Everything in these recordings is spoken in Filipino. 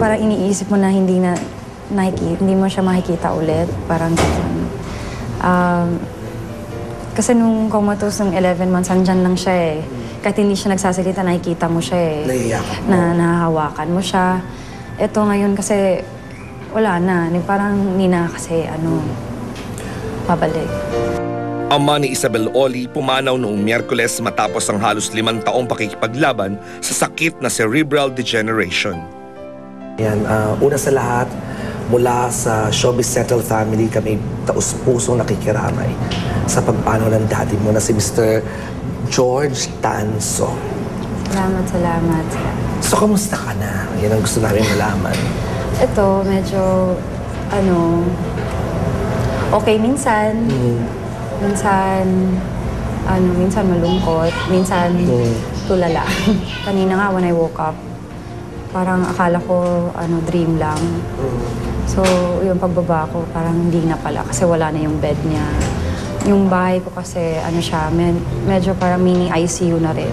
parang iniisip mo na hindi mo siya makikita ulit. Parang gano'n. Kasi nung comatose ng 11 months, andyan lang siya eh. Kahit hindi siya nagsasalita, nakikita mo siya eh. Naiiyak mo. Nahahawakan mo siya. Ito ngayon kasi, wala na. Parang hindi na kasi, pabalik. Ama ni Isabel Oli pumanaw noong Miyerkules matapos ang halos 5 taong pakikipaglaban sa sakit na cerebral degeneration. Yan, una sa lahat, mula sa Showbiz Settle family, kami taus-pusong nakikiramay sa pagpanaw ng daddy mo na si Mr. George Tanso. Salamat. So, kamusta ka na? Yan ang gusto namin malaman. Ito, medyo, okay minsan. Minsan malungkot. Minsan tulala. Kanina nga, when I woke up, parang akala ko, dream lang. So, yung pagbaba ko, parang hindi na pala kasi wala na yung bed niya. Yung bahay ko kasi, medyo parang mini ICU na rin.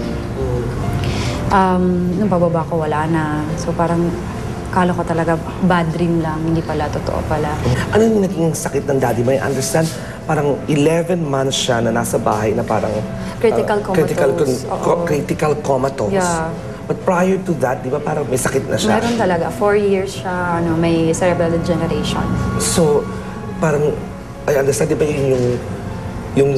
Nung pagbaba ko, wala na. So, parang akala ko talaga bad dream lang, hindi pala, totoo pala. Ano yung naging sakit ng daddy mo? I understand, parang 11 months siya na nasa bahay na parang... Critical comatose. Critical comatose. Yeah. But prior to that, di ba parang may sakit na siya? Meron talaga. 4 years siya, may cerebral degeneration. So, parang, I understand, di ba yung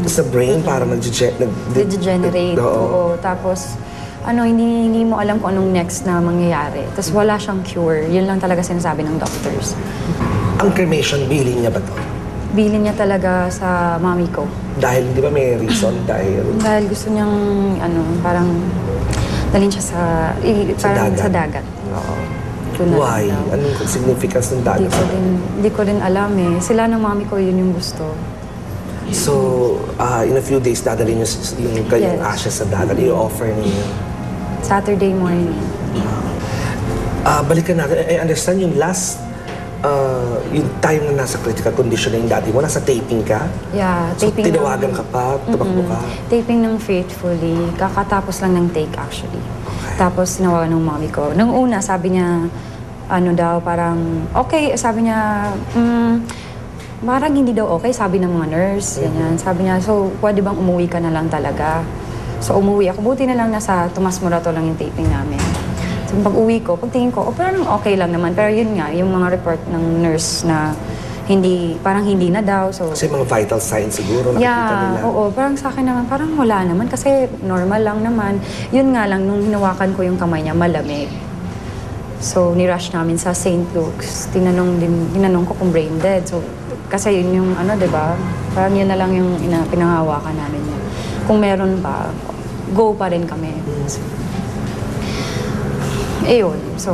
sa brain parang nag-degenerate. Oo. Tapos, hindi mo alam kung anong next na mangyayari. Tapos wala siyang cure. Yun lang talaga sinasabi ng doctors. Ang cremation, billing niya ba to? Bilin niya talaga sa mami ko. Dahil, di ba may reason? Dahil gusto niyang, parang dalhin siya sa dagat. Oo. Why? Anong significance ng dagat? Hindi ko din alam eh. Sila ng mami ko, yun yung gusto. So, in a few days, dadalhin yung kanyang ashes sa dagat. I-offer niyo. Saturday morning. Balikan natin. I understand yung yung time na nasa critical condition na yung daddy mo, nasa taping ka? Yeah, so, taping tinawagan ka pa? Tumakbo ka? Taping ng Faithfully. Kakatapos lang ng take actually. Okay. Tapos tinawagan ng mami ko. Nung una, sabi niya, parang, okay, sabi niya, parang hindi daw okay, sabi ng mga nurse, ganyan. Sabi niya, so, pwede bang umuwi ka na lang talaga? So, umuwi ako. Buti na lang nasa Tomas Morato lang yung taping namin. So, pag-uwi ko, pagtingin ko, parang okay lang naman. Pero yun nga, yung mga report ng nurse na parang hindi na daw. So, kasi mga vital signs siguro, nakikita nila. Oo. Parang sa akin naman, parang wala naman. Kasi normal lang naman. Yun nga lang, nung hinawakan ko yung kamay niya, malamig. So, nirush namin sa St. Luke's. Tinanong ko kung brain dead. So, kasi yun yung diba? Parang yun na lang yung pinangahawakan namin niya. Kung meron ba, go pa rin kami. So,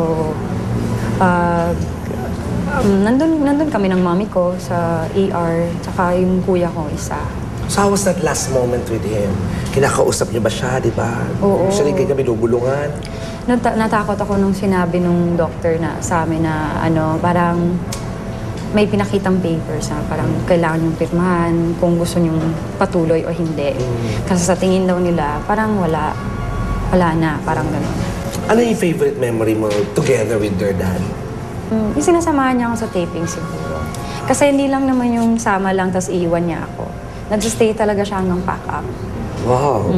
nandun kami ng mami ko sa ER, tsaka yung kuya ko isa. So how was that last moment with him? Kinakausap niyo ba siya, di ba? Oo. Usually kayo binubulungan. Natakot ako nung sinabi nung doctor sa amin na parang may pinakitang papers na parang kailangan yung pirmahan kung gusto niyong patuloy o hindi. Kasi sa tingin daw nila, parang wala na, parang gano'n. Ano yung favorite memory mo together with your dad? Yung sinasamahan niya ako sa taping siguro. Kasi hindi lang naman yung sama lang tapos iiwan niya ako. Nag-stay talaga siya hanggang pack up. Wow.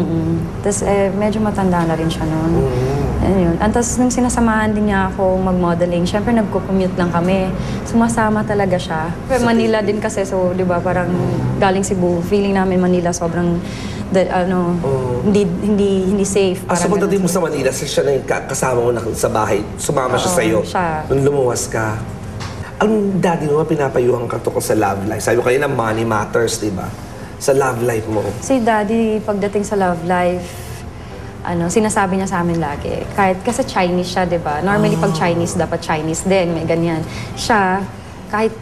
Tapos medyo matanda na rin siya noon. Yun. Tapos nung sinasamahan din niya ako mag-modeling, syempre nagko-commute lang kami. Sumasama talaga siya. Manila din kasi, so di ba parang galing Cebu, feeling namin Manila sobrang hindi safe. So pagdating mo sa Manila, siya na yung kasama mo sa bahay, sumama siya sa'yo. Nung lumuwas ka. Ang daddy mo, pinapayuhan ka tungkol sa love life. Sabi ko kanina, money matters, di ba? Sa love life mo. Si daddy, pagdating sa love life, sinasabi niya sa amin lagi. Kasi Chinese siya, di ba? Normally pag Chinese, dapat Chinese din, may ganyan. Siya, kahit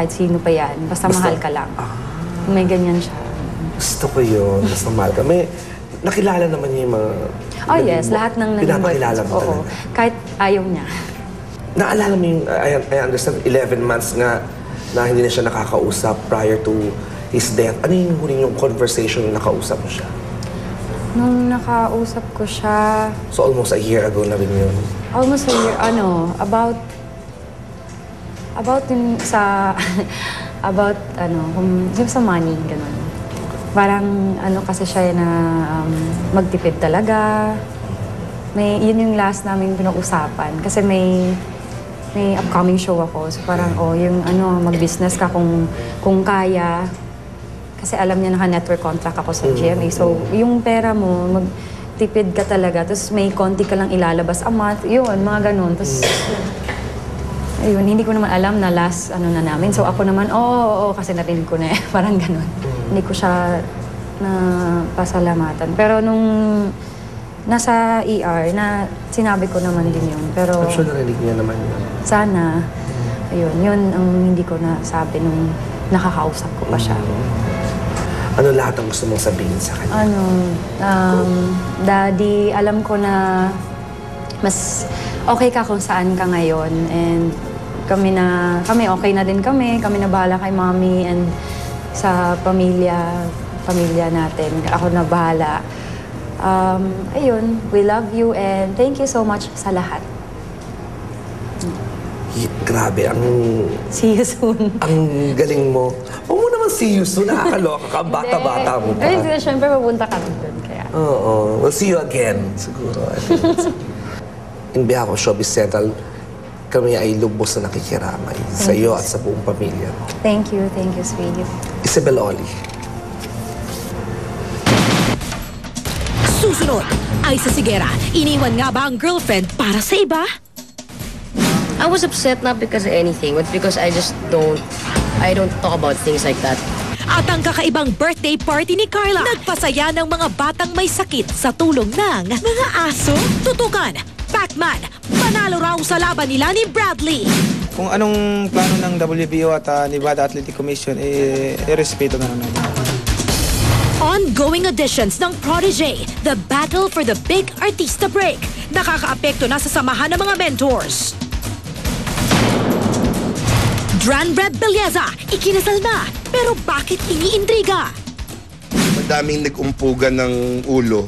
sino pa yan, basta mahal ka lang. May ganyan siya. Gusto ko yun, basta mahal ka. Nakilala naman niya yung mga... Oh yes, lahat ng naging pinapakilala mo talaga. Kahit ayaw niya. Naalala mo yung, I understand, 11 months nga na hindi na siya nakakausap prior to his death. Ano yung huling yung conversation na nakausap mo siya? Nung nakausap ko siya, So almost a year ago na rin yun. almost a year, about yung sa, yung sa money, gano'n. Parang kasi siya na magtipid talaga. Yun yung last namin pinag-usapan. Kasi may upcoming show ako. So parang, yung mag-business ka kung kaya. Kasi alam niya naka-network contract ako sa GMA. So yung pera mo, magtipid ka talaga. Tapos may konti ka lang ilalabas a month. Yun, mga ganun. Tapos, ayun, hindi ko naman alam na last na namin. So ako naman, oo, kasi narinig ko na parang ganun. Hindi ko siya na pasalamatan. Pero nung nasa ER, sinabi ko naman din yun. Pero I'm sure narinig niya naman yun. sana, yun ang hindi ko nasabi nung nakakausap ko pa siya. Ano lahat ang gusto mong sabihin sa kanya? Daddy, alam ko na mas okay ka kung saan ka ngayon. And kami okay na din kami. Kami na bahala kay mommy and sa pamilya natin. Ako na bahala. Ayun, we love you and thank you so much sa lahat. Grabe, See you soon. ang galing mo. Huwag mo naman see you soon. Nakakaloka ka. Bata-bata mo pa. Ay, syempre, pupunta ka rin doon. Kaya. Oo. We'll see you again. Siguro. In behalf of Showbiz Central, kami ay lubos na nakikiramay sa iyo at sa buong pamilya. Thank you, sweetie. Isabel Oli. Susunod, Aiza Sigera, iniwan nga ba ang girlfriend para sa iba? I was upset not because of anything, but because I don't talk about things like that. At ang kakaibang birthday party ni Carla, nagpasaya ng mga batang may sakit sa tulong ng mga aso. Tutukan, Pac-Man, panalo raw sa laban nila ni Bradley. Kung anong plano ng WBO at Nevada Athletic Commission, irespeto na lang natin. Ongoing auditions ng Protégé, the battle for the big artista break. Nakakaapekto na sa samahan ng mga mentors. Dran Belleza, ikinasal na, pero bakit iniintriga? Madaming nag-umpugan ng ulo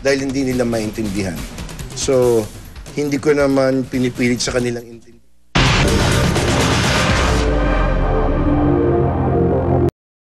dahil hindi nila maintindihan. So, hindi ko naman pinipilit sa kanilang intindihan.